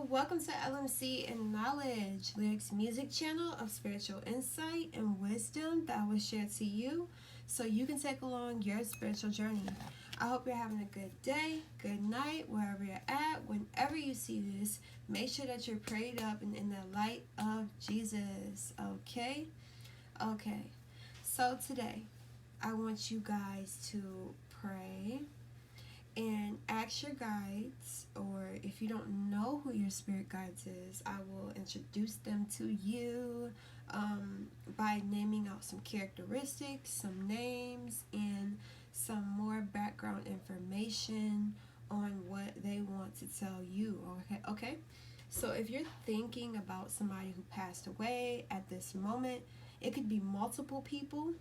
welcome to LMC and Knowledge, Lyrics Music channel of spiritual insight and wisdom that was shared to you so you can take along your spiritual journey. I hope you're having a good day, good night, wherever you're at. Whenever you see this, make sure that you're prayed up and in the light of Jesus. Okay? Okay. So today, I want you guys to pray and ask your guides, or if you don't know who your spirit guides is, I will introduce them to you by naming out some characteristics, some names, and some more background information on what they want to tell you. Okay. So if you're thinking about somebody who passed away at this moment, it could be multiple people,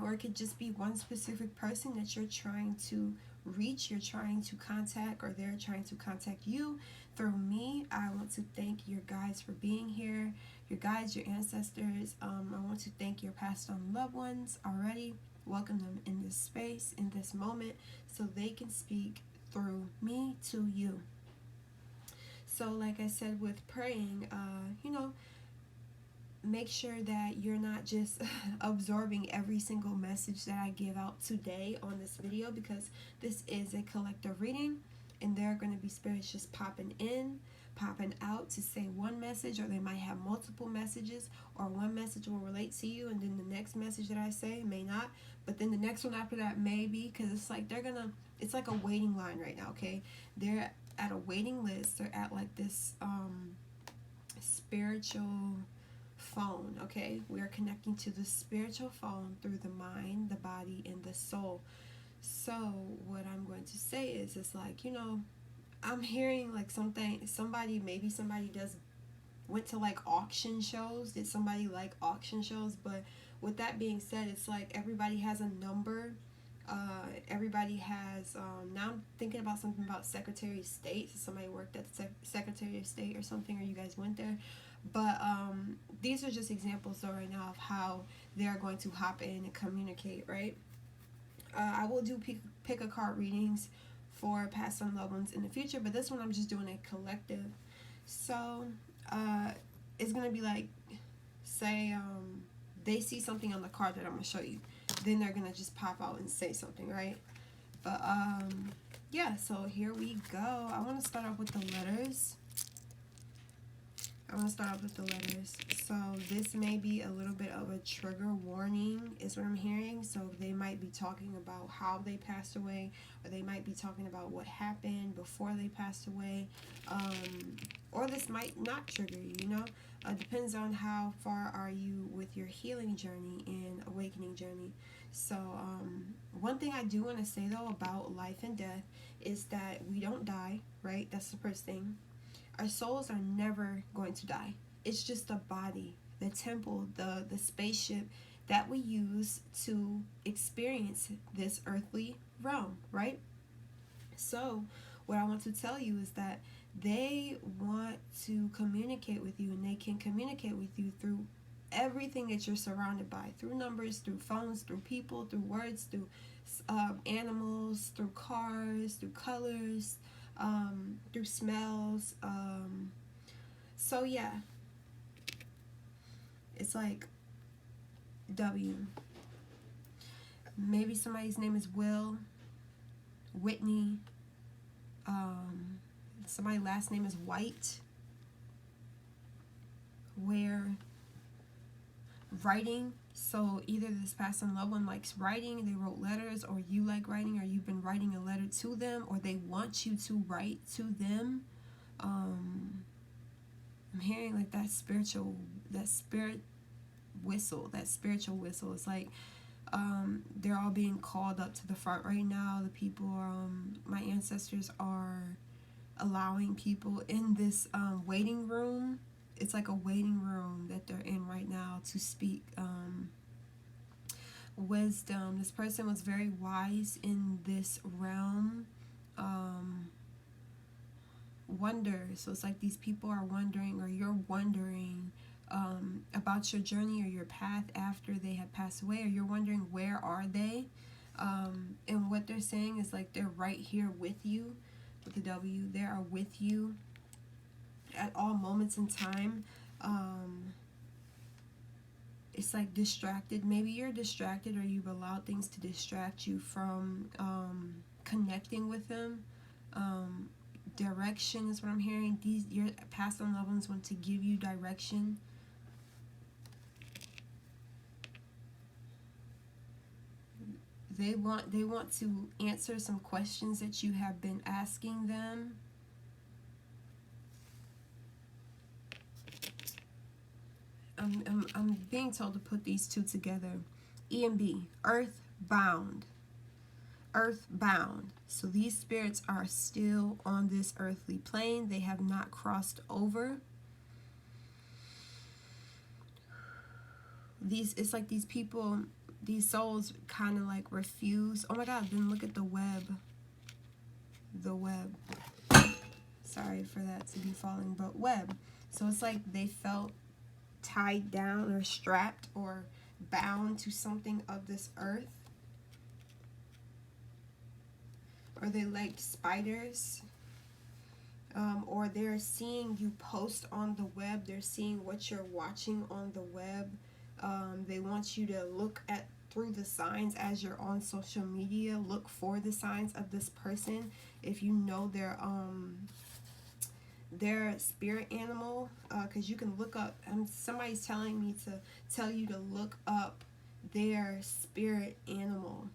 or it could just be one specific person that you're trying to reach, you're trying to contact, or they're trying to contact you through me. I want to thank your guides for being here, your guides, your ancestors. I want to thank your passed on loved ones already. Welcome them in this space, in this moment, so they can speak through me to you. So like I said with praying, make sure that you're not just absorbing every single message that I give out today on this video, because this is a collective reading and there are going to be spirits just popping in, popping out to say one message, or they might have multiple messages, or one message will relate to you and then the next message that I say may not, but then the next one after that may be, because it's like it's like a waiting line right now. Okay, they're at a waiting list. They're at like this spiritual phone. Okay, we are connecting to the spiritual phone through the mind, the body, and the soul. So what I'm going to say is, it's like, I'm hearing like maybe somebody went to like auction shows. Did somebody like auction shows? But with that being said, it's like everybody has a number. Everybody has now I'm thinking about something about Secretary of State. So somebody worked at the Secretary of State or something, or you guys went there. But these are just examples though right now of how they're going to hop in and communicate, right? I will do pick a card readings for past and loved ones in the future, but this one I'm just doing a collective. So it's going to be like, say they see something on the card that I'm going to show you. Then they're going to just pop out and say something, right? But yeah, so here we go. I want to start off with the letters. So this may be a little bit of a trigger warning is what I'm hearing. So they might be talking about how they passed away, or they might be talking about what happened before they passed away, or this might not trigger you, depends on how far are you with your healing journey and awakening journey. So one thing I do want to say though about life and death is that we don't die, right? That's the first thing. Our souls are never going to die. It's just the body, the temple, the spaceship that we use to experience this earthly realm, right? So what I want to tell you is that they want to communicate with you, and they can communicate with you through everything that you're surrounded by, through numbers, through phones, through people, through words, through animals, through cars, through colors, through smells. So yeah, it's like W. Maybe somebody's name is Will, Whitney, somebody's last name is White, where writing. So either this past and loved one likes writing, they wrote letters, or you like writing, or you've been writing a letter to them, or they want you to write to them. I'm hearing like that spiritual whistle. It's like they're all being called up to the front right now. The people, my ancestors are allowing people in this waiting room. It's like a waiting room that they're in right now to speak wisdom. This person was very wise in this realm. Wonder. So it's like these people are wondering, or you're wondering about your journey or your path after they have passed away, or you're wondering where are they. And what they're saying is like they're right here with you. With the W, they are with you. at all moments in time, it's like distracted. Maybe you're distracted, or you've allowed things to distract you from connecting with them. Direction is what I'm hearing. Your past and loved ones want to give you direction. They want to answer some questions that you have been asking them. I'm being told to put these two together. E and B, earthbound. Earthbound. So these spirits are still on this earthly plane. They have not crossed over. It's like these people, these souls kind of like refuse. Oh my God, then look at the web. The web. Sorry for that to be falling, but web. So it's like they felt tied down or strapped or bound to something of this earth. Or they liked spiders. Or they're seeing you post on the web. They're seeing what you're watching on the web. They want you to look through the signs as you're on social media. Look for the signs of this person. If you know their spirit animal, because you can look up, somebody's telling me to tell you to look up their spirit animal.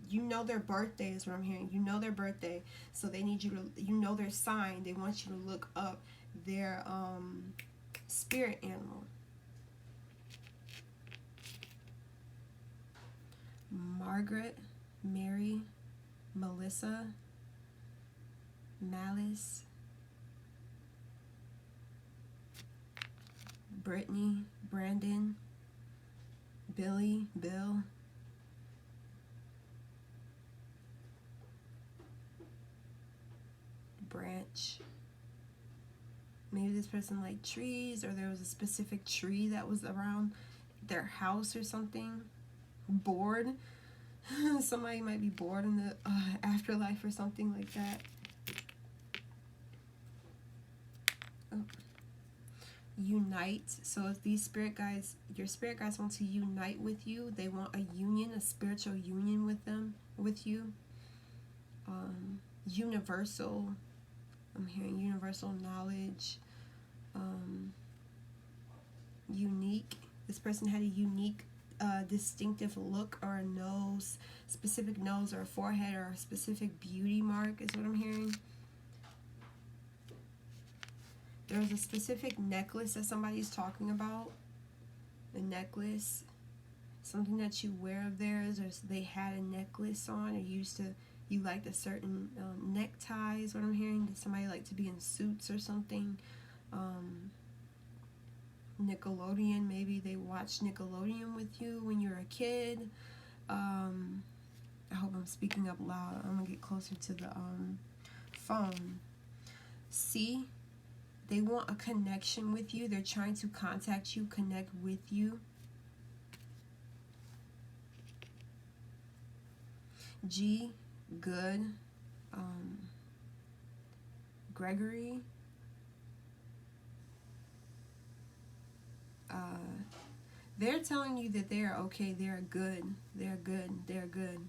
You know their birthday is what I'm hearing. You know their birthday, so they need you to, you know their sign. They want you to look up their spirit animal. Margaret, Mary, Melissa, Malice, Brittany, Brandon, Billy, Bill, Branch. Maybe this person liked trees, or there was a specific tree that was around their house or something. Bored. Somebody might be bored in the afterlife or something like that. Oh. Unite. So if these spirit guides, your spirit guides want to unite with you. They want a union, a spiritual union with you. Universal. I'm hearing universal knowledge. Unique. This person had a unique, distinctive look, or a nose, specific nose, or a forehead, or a specific beauty mark is what I'm hearing. There's a specific necklace that somebody's talking about. A necklace. Something that you wear of theirs, or they had a necklace on, or you liked a certain necktie is what I'm hearing. Did somebody like to be in suits or something? Nickelodeon, maybe they watched Nickelodeon with you when you were a kid. I hope I'm speaking up loud. I'm gonna get closer to the phone. C, they want a connection with you. They're trying to contact you, connect with you. G, good. Gregory. They're telling you that they're okay, they're good, they're good, they're good.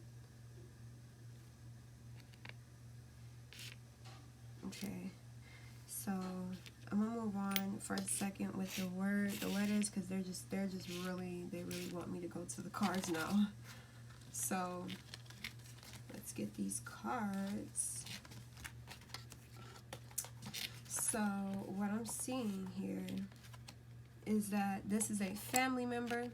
Okay, so I'm gonna move on for a second with the letters, because they really want me to go to the cards now. So let's get these cards. So what I'm seeing here is that this is a family member.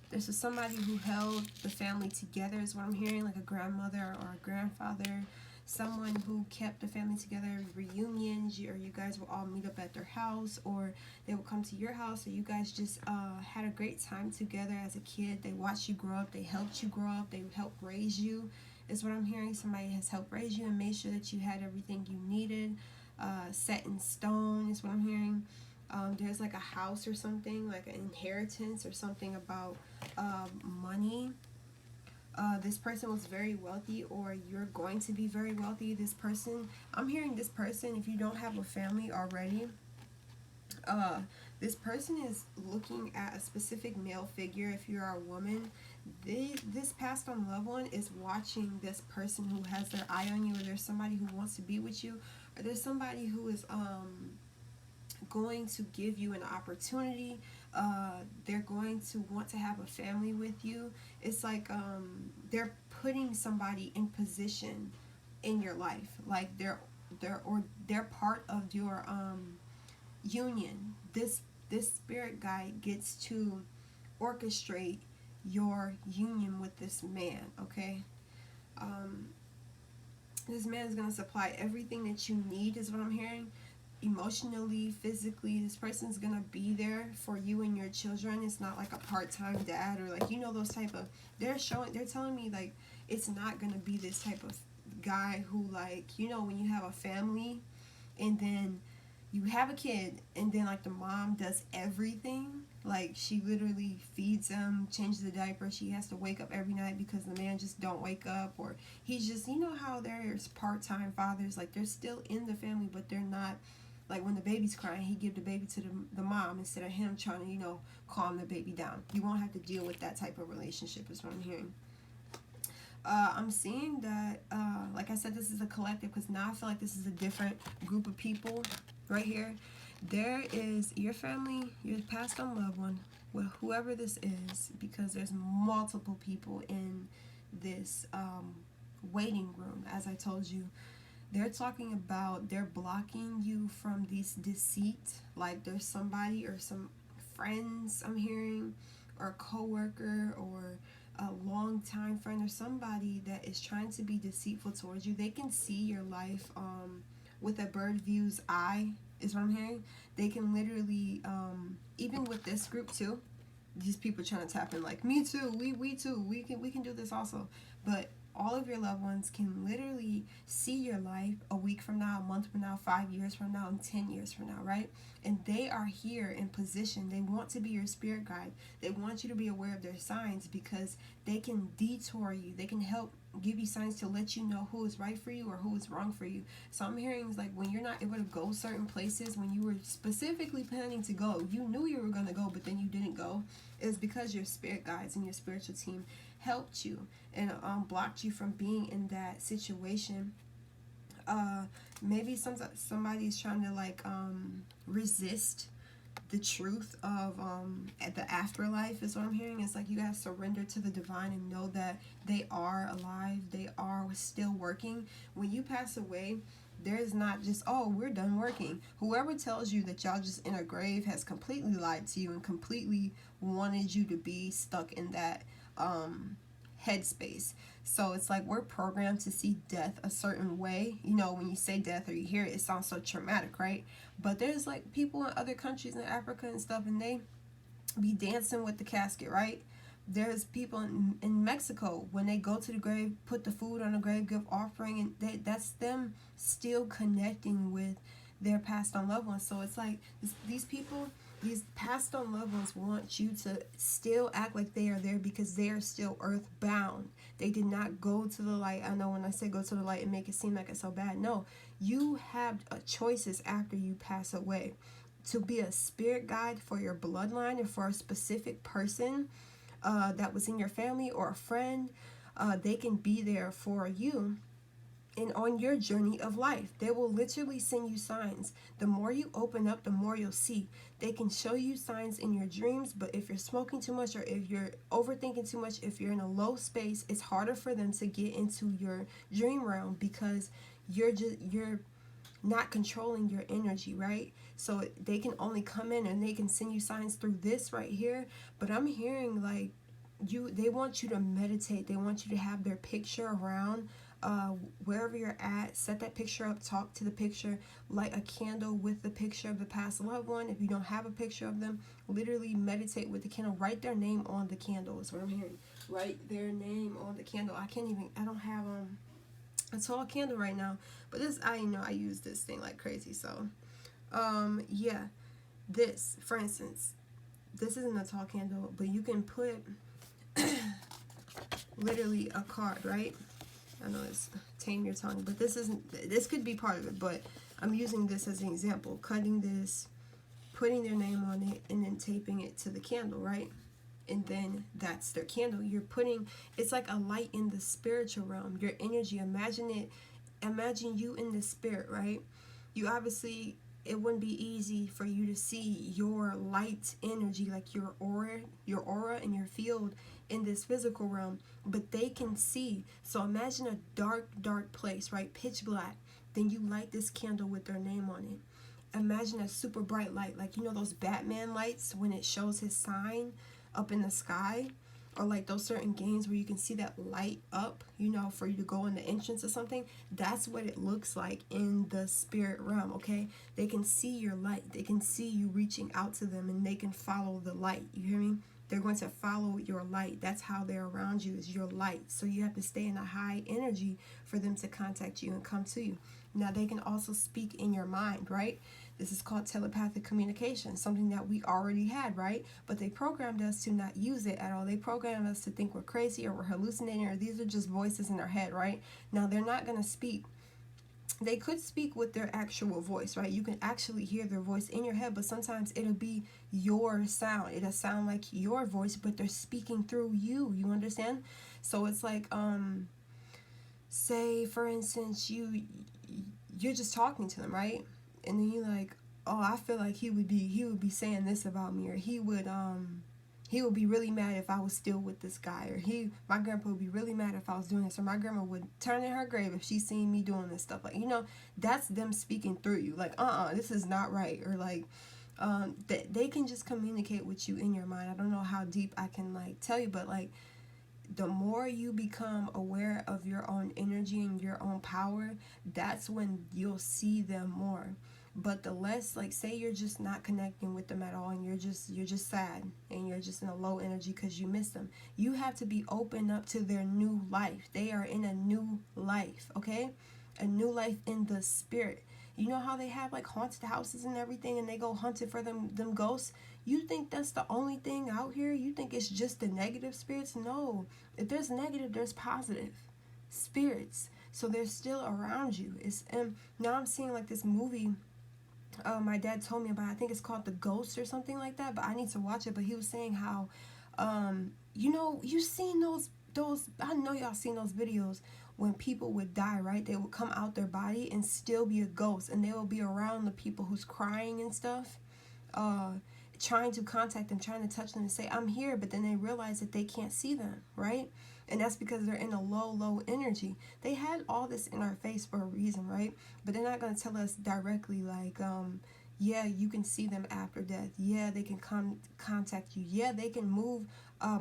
This is somebody who held the family together is what I'm hearing, like a grandmother or a grandfather. Someone who kept the family together, reunions, or you guys will all meet up at their house, or they will come to your house, or you guys just had a great time together as a kid. They watched you grow up, they helped you grow up, they helped raise you, is what I'm hearing. Somebody has helped raise you and made sure that you had everything you needed. Set in stone is what I'm hearing. There's like a house or something, like an inheritance or something about money. This person was very wealthy, or you're going to be very wealthy. This person, I'm hearing this person, if you don't have a family already, uh, this person is looking at a specific male figure. If you're a woman, this passed on loved one is watching this person who has their eye on you, or there's somebody who wants to be with you, or there's somebody who is going to give you an opportunity. They're going to want to have a family with you. It's like they're putting somebody in position in your life, like they're part of your union. This spirit guide gets to orchestrate your union with this man. Okay, this man is going to supply everything that you need, is what I'm hearing. Emotionally, physically, this person's going to be there for you and your children. It's not like a part-time dad, or like, you know, those type of, they're telling me like it's not going to be this type of guy who, like, you know, when you have a family and then you have a kid and then like the mom does everything, like she literally feeds him, changes the diaper, she has to wake up every night because the man just don't wake up, or he's just, you know how there's part-time fathers, like they're still in the family but they're not, like when the baby's crying, he give the baby to the mom instead of him trying to, you know, calm the baby down. You won't have to deal with that type of relationship, is what I'm hearing. I'm seeing that, like I said, this is a collective, because now I feel like this is a different group of people right here. There is your family, your passed on loved one, well, whoever this is, because there's multiple people in this waiting room, as I told you. They're talking about, they're blocking you from this deceit. Like there's somebody or some friends I'm hearing, or a coworker, or a long-time friend, or somebody that is trying to be deceitful towards you. They can see your life with a bird view's eye, is what I'm hearing. They can literally, even with this group too, these people trying to tap in like, me too, we too, we can do this also. But all of your loved ones can literally see your life a week from now, a month from now, 5 years from now, and 10 years from now, right? And they are here in position. They want to be your spirit guide. They want you to be aware of their signs, because they can detour you. They can help give you signs to let you know who is right for you or who is wrong for you. So I'm hearing is like when you're not able to go certain places, when you were specifically planning to go, you knew you were going to go, but then you didn't go, is because your spirit guides and your spiritual team helped you and blocked you from being in that situation. Maybe somebody's trying to like resist the truth of at the afterlife, is what I'm hearing. It's like you gotta surrender to the divine and know that they are alive, they are still working. When you pass away, there's not just, oh, we're done working. Whoever tells you that y'all just in a grave has completely lied to you and completely wanted you to be stuck in that headspace. So it's like we're programmed to see death a certain way. You know, when you say death or you hear it, it sounds so traumatic, right? But there's like people in other countries in Africa and stuff, and they be dancing with the casket, right? There's people in Mexico, when they go to the grave, put the food on the grave, give offering, and that's them still connecting with their passed on loved ones. So it's like these people, these passed on loved ones want you to still act like they are there, because they are still earthbound. They did not go to the light. I know when I say go to the light and make it seem like it's so bad. No, you have choices after you pass away to be a spirit guide for your bloodline and for a specific person that was in your family or a friend. They can be there for you. And on your journey of life, they will literally send you signs. The more you open up, the more you'll see. They can show you signs in your dreams, but if you're smoking too much, or if you're overthinking too much, if you're in a low space, it's harder for them to get into your dream realm, because you're not controlling your energy, right? So they can only come in and they can send you signs through this right here. But I'm hearing like they want you to meditate. They want you to have their picture around wherever you're at. Set that picture up, talk to the picture, light a candle with the picture of the past loved one. If you don't have a picture of them, literally meditate with the candle. Write their name on the candle is what I'm hearing. Write their name on the candle. I don't have a tall candle right now, but this, I use this thing like crazy. So yeah, this, for instance, this isn't a tall candle, but you can put literally a card, right? I know it's tame your tongue, but this could be part of it, but I'm using this as an example. Cutting this, putting their name on it, and then taping it to the candle, right? And then that's their candle. You're putting, it's like a light in the spiritual realm. Your energy, imagine you in the spirit, right? You obviously, it wouldn't be easy for you to see your light energy, like your aura and your field in this physical realm, but they can see. So imagine a dark place, right? Pitch black. Then you light this candle with their name on it. Imagine a super bright light, like you know those Batman lights when it shows his sign up in the sky, or like those certain games where you can see that light up, you know, for you to go in the entrance or something. That's what it looks like in the spirit realm, okay? They can see your light. They can see you reaching out to them, and they can follow the light. You hear me? They're going to follow your light. That's how they're around you, is your light. So you have to stay in a high energy for them to contact you and come to you. Now, they can also speak in your mind, right? This is called telepathic communication, something that we already had, right? But they programmed us to not use it at all. They programmed us to think we're crazy or we're hallucinating, or these are just voices in our head, right? Now, they're not going to speak. They could speak with their actual voice, right? You can actually hear their voice in your head, but sometimes it'll be your sound. It'll sound like your voice, but they're speaking through you. You understand? So it's like, say for instance, you're just talking to them, right? And then you're like, oh, I feel like he would be saying this about me, or he would be really mad if I was still with this guy, or my grandpa would be really mad if I was doing this, or my grandma would turn in her grave if she seen me doing this stuff. Like, you know, that's them speaking through you. Like, this is not right, or like, they can just communicate with you in your mind. I don't know how deep I can like tell you, but like, the more you become aware of your own energy and your own power, that's when you'll see them more. But the less, like, say you're just not connecting with them at all, and you're just sad and you're just in a low energy because you miss them, you have to be open up to their new life. They are in a new life, okay? A new life in the spirit. You know how they have like haunted houses and everything, and they go hunting for them ghosts? You think that's the only thing out here? You think it's just the negative spirits? No. If there's negative, there's positive spirits. So they're still around you. Now I'm seeing like this movie my dad told me about. I think it's called The Ghost or something like that, but I need to watch it. But he was saying how you know, you've seen those I know y'all seen those videos when people would die, right? They would come out their body and still be a ghost, and they will be around the people who's crying and stuff, trying to contact them, trying to touch them and say, I'm here, but then they realize that they can't see them, right? And that's because they're in a low energy. They had all this in our face for a reason, right? But they're not going to tell us directly, like, yeah, you can see them after death. Yeah, they can contact you. Yeah, they can move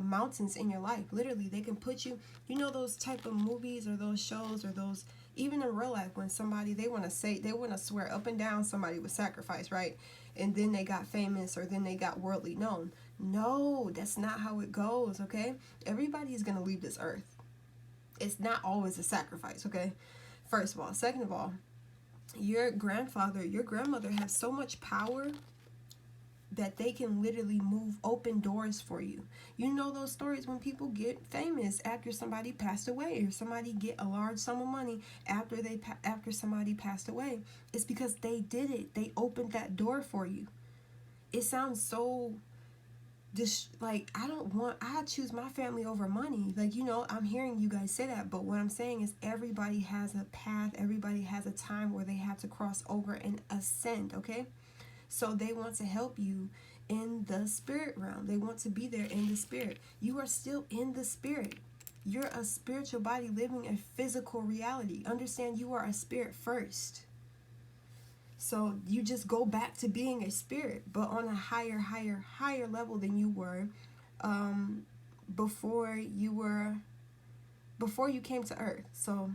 mountains in your life. Literally, they can put you, you know, those type of movies or those shows or those, even in real life, when somebody, they want to swear up and down somebody was sacrificed, right? And then they got famous, or then they got worldly known. No, that's not how it goes, okay? Everybody's going to leave this earth. It's not always a sacrifice, okay? First of all. Second of all, your grandfather, your grandmother have so much power that they can literally open doors for you. You know those stories when people get famous after somebody passed away, or somebody get a large sum of money after somebody passed away. It's because they did it. They opened that door for you. It sounds so like, I choose my family over money. Like, you know, I'm hearing you guys say that, but what I'm saying is everybody has a path. Everybody has a time where they have to cross over and ascend, okay? So they want to help you in the spirit realm. They want to be there in the spirit. You are still in the spirit. You're a spiritual body living a physical reality. Understand, you are a spirit first. So you just go back to being a spirit, but on a higher level than you were before you came to earth. So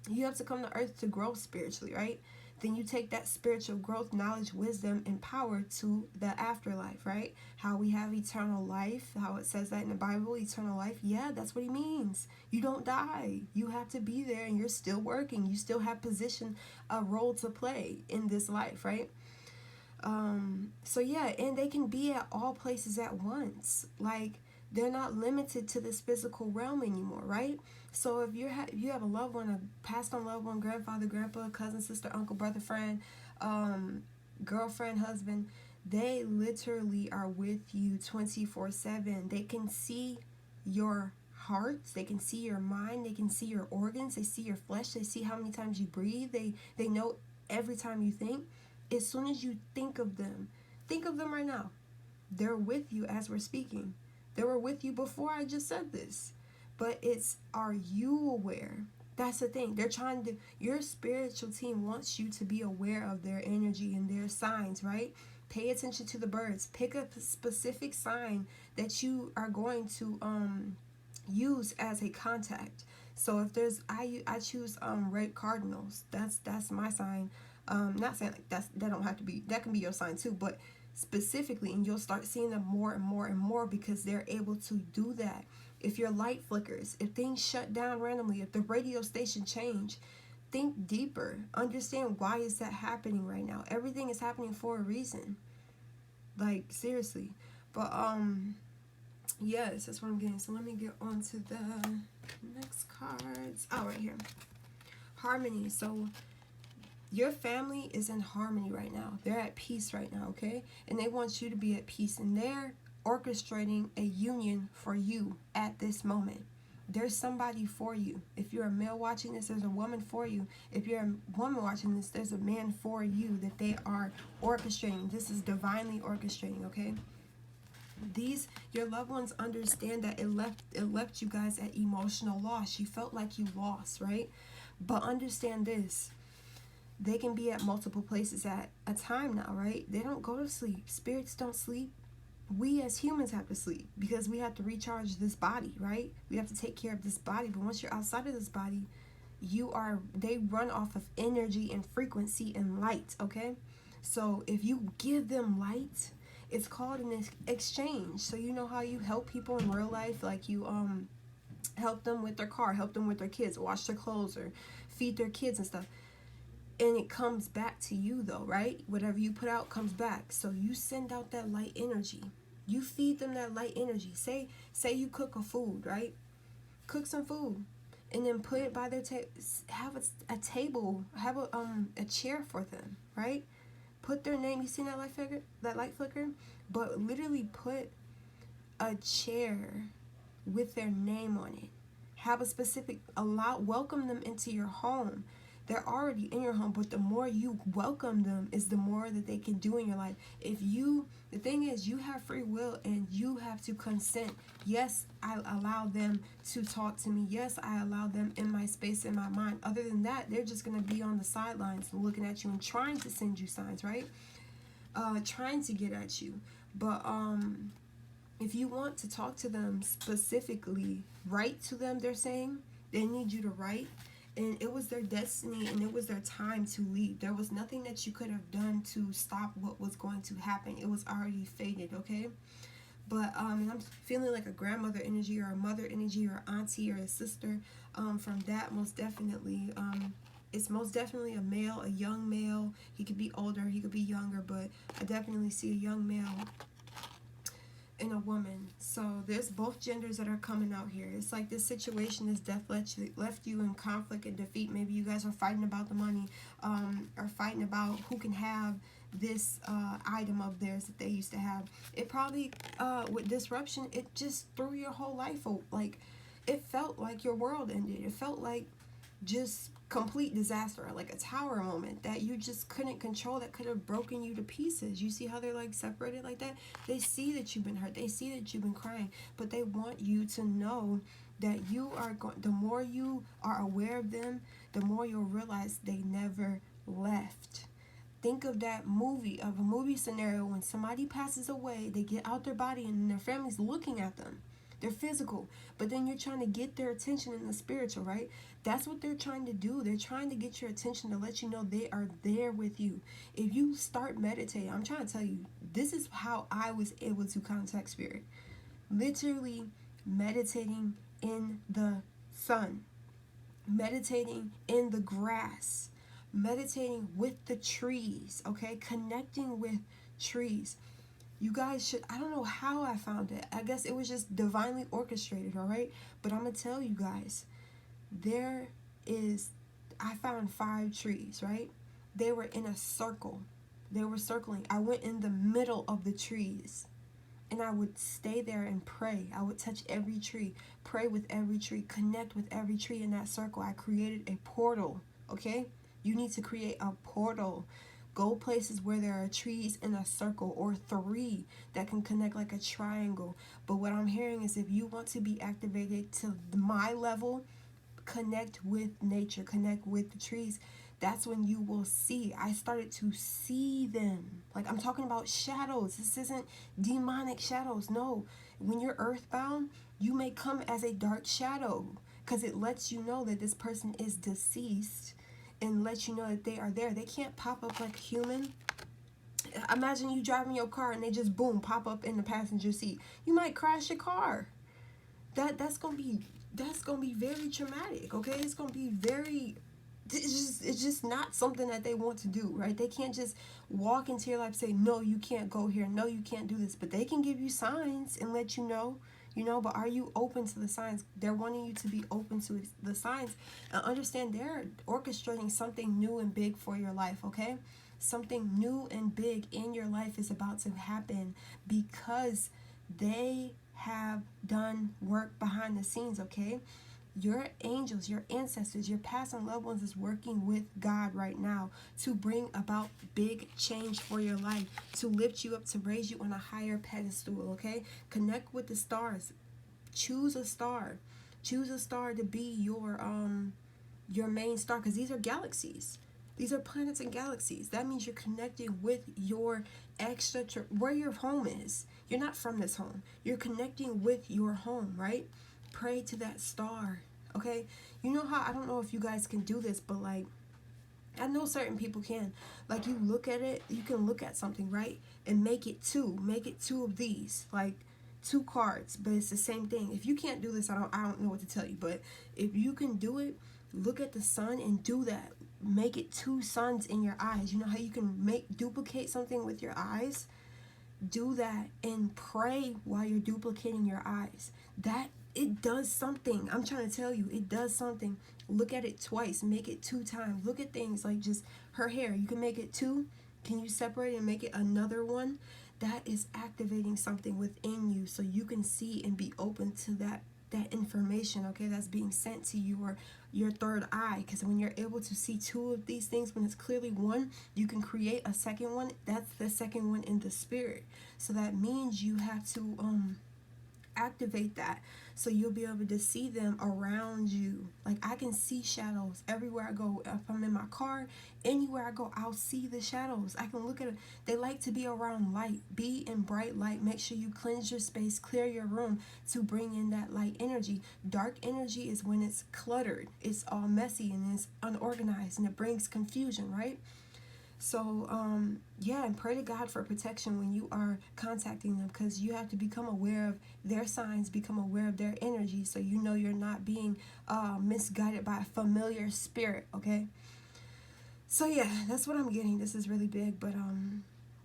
you have to come to earth to grow spiritually, right? Then you take that spiritual growth, knowledge, wisdom, and power to the afterlife, right? How we have eternal life, how it says that in the Bible, eternal life. Yeah, that's what he means. You don't die. You have to be there, and you're still working. You still have a role to play in this life, right? So yeah, and they can be at all places at once. Like, They're not limited to this physical realm anymore, right? So if you have a loved one, a passed on loved one, grandfather, grandpa, cousin, sister, uncle, brother, friend, girlfriend, husband, they literally are with you 24/7. They can see your hearts, they can see your mind, they can see your organs, they see your flesh, they see how many times you breathe, they know every time you think. As soon as you think of them right now. They're with you as we're speaking. They were with you before I just said this. But it's, are you aware? That's the thing. They're trying to, your spiritual team wants you to be aware of their energy and their signs, right? Pay attention to the birds. Pick a specific sign that you are going to use as a contact. So if there's, I choose red cardinals. That's my sign. Not saying like that don't have to be, that can be your sign too, but specifically, and you'll start seeing them more and more and more because they're able to do that. If your light flickers, if things shut down randomly, if the radio station change, think deeper. Understand, why is that happening right now? Everything is happening for a reason. Like, seriously. But yes, that's what I'm getting. So let me get on to the next cards. Oh, right here. Harmony. So your family is in harmony right now. They're at peace right now, okay? And they want you to be at peace. And they're orchestrating a union for you at this moment. There's somebody for you. If you're a male watching this, there's a woman for you. If you're a woman watching this, there's a man for you that they are orchestrating. This is divinely orchestrating, okay? Your loved ones understand that it left you guys at emotional loss. You felt like you lost, right? But understand this. They can be at multiple places at a time now, right? They don't go to sleep. Spirits don't sleep. We as humans have to sleep because we have to recharge this body, right? We have to take care of this body. But once you're outside of this body, they run off of energy and frequency and light, okay? So if you give them light, it's called an exchange. So you know how you help people in real life, like you help them with their car, help them with their kids, wash their clothes or feed their kids and stuff. And it comes back to you though, right? Whatever you put out comes back. So you send out that light energy. You feed them that light energy. Say you cook a food, right? Cook some food. And then put it by their table. Have a table. Have a chair for them, right? Put their name. You seen that light flicker? But literally put a chair with their name on it. Have a specific, welcome them into your home. They're already in your home, but the more you welcome them is the more that they can do in your life. The thing is, you have free will and you have to consent. Yes, I allow them to talk to me. Yes, I allow them in my space, in my mind. Other than that, they're just going to be on the sidelines looking at you and trying to send you signs, right? Trying to get at you. But if you want to talk to them specifically, write to them, they're saying. They need you to write. And it was their destiny and it was their time to leave. There was nothing that you could have done to stop what was going to happen. It was already fated, okay? But and I'm feeling like a grandmother energy or a mother energy or auntie or a sister from that, most definitely. It's most definitely a male, a young male. He could be older, he could be younger, but I definitely see a young male and a woman. So there's both genders that are coming out here. It's like this situation is left you in conflict and defeat. Maybe you guys are fighting about the money, or fighting about who can have this item of theirs that they used to have. It probably with disruption, it just threw your whole life like it felt like your world ended. It felt like just complete disaster, like a tower moment that you just couldn't control, that could have broken you to pieces. You see how they're like separated like that? They see that you've been hurt, they see that you've been crying, but they want you to know that you are the more you are aware of them, the more you'll realize they never left. Think of a movie scenario when somebody passes away, they get out their body and their family's looking at them. They're physical, but then you're trying to get their attention in the spiritual, right? That's what they're trying to do. They're trying to get your attention to let you know they are there with you. If you start meditating, I'm trying to tell you, this is how I was able to contact spirit. Literally meditating in the sun, meditating in the grass, meditating with the trees, okay? Connecting with trees. You guys should, I don't know how I found it. I guess it was just divinely orchestrated, all right? But I'm going to tell you guys, there is, I found 5 trees, right? They were in a circle. They were circling. I went in the middle of the trees and I would stay there and pray. I would touch every tree, pray with every tree, connect with every tree in that circle. I created a portal, okay? You need to create a portal. Go places where there are trees in a circle or 3 that can connect like a triangle. But what I'm hearing is if you want to be activated to my level, connect with nature, connect with the trees. That's when you will see. I started to see them. Like, I'm talking about shadows. This isn't demonic shadows. No. When you're earthbound, you may come as a dark shadow because it lets you know that this person is deceased and lets you know that they are there. They can't pop up like a human. Imagine you driving your car and they just boom pop up in the passenger seat. You might crash your car. That's gonna be very traumatic. Okay, it's gonna be very. It's just not something that they want to do, right? They can't just walk into your life and say, no, you can't go here, no, you can't do this. But they can give you signs and let you know, but are you open to the signs? They're wanting you to be open to the signs and understand they're orchestrating something new and big for your life, okay? Something new and big in your life is about to happen because they have done work behind the scenes, okay? Your angels, your ancestors, your past and loved ones is working with God right now to bring about big change for your life, to lift you up, to raise you on a higher pedestal, okay? Connect with the stars. Choose a star. Choose a star to be your main star, because these are galaxies. These are planets and galaxies. That means you're connecting with your where your home is. You're not from this home. You're connecting with your home, right? Pray to that star, okay? You know how, I don't know if you guys can do this, but like, I know certain people can. Like, you look at it, you can look at something, right? And make it 2 of these, like 2 cards, but it's the same thing. If you can't do this, I don't know what to tell you, but if you can do it, look at the sun and do that. Make it 2 suns in your eyes. You know how you can duplicate something with your eyes? Do that and pray while you're duplicating your eyes. That, it does something. I'm trying to tell you, it does something. Look at it twice, make it 2 times. Look at things like just her hair. You can make it 2. Can you separate it and make it another one? That is activating something within you so you can see and be open to that information, okay, that's being sent to you, or your third eye, because when you're able to see 2 of these things when it's clearly 1, you can create a second one. That's the second one in the spirit. So that means you have to activate that so you'll be able to see them around you. Like, I can see shadows everywhere I go. If I'm in my car, anywhere I go, I'll see the shadows. I can look at it. They like to be around light. Be in bright light. Make sure you cleanse your space, clear your room to bring in that light energy. Dark energy is when it's cluttered, it's all messy and it's unorganized and it brings confusion, right? So, yeah, and pray to God for protection when you are contacting them, because you have to become aware of their signs, become aware of their energy, so you know you're not being misguided by a familiar spirit, okay? So, yeah, that's what I'm getting. This is really big, but,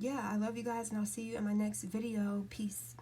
yeah, I love you guys, and I'll see you in my next video. Peace.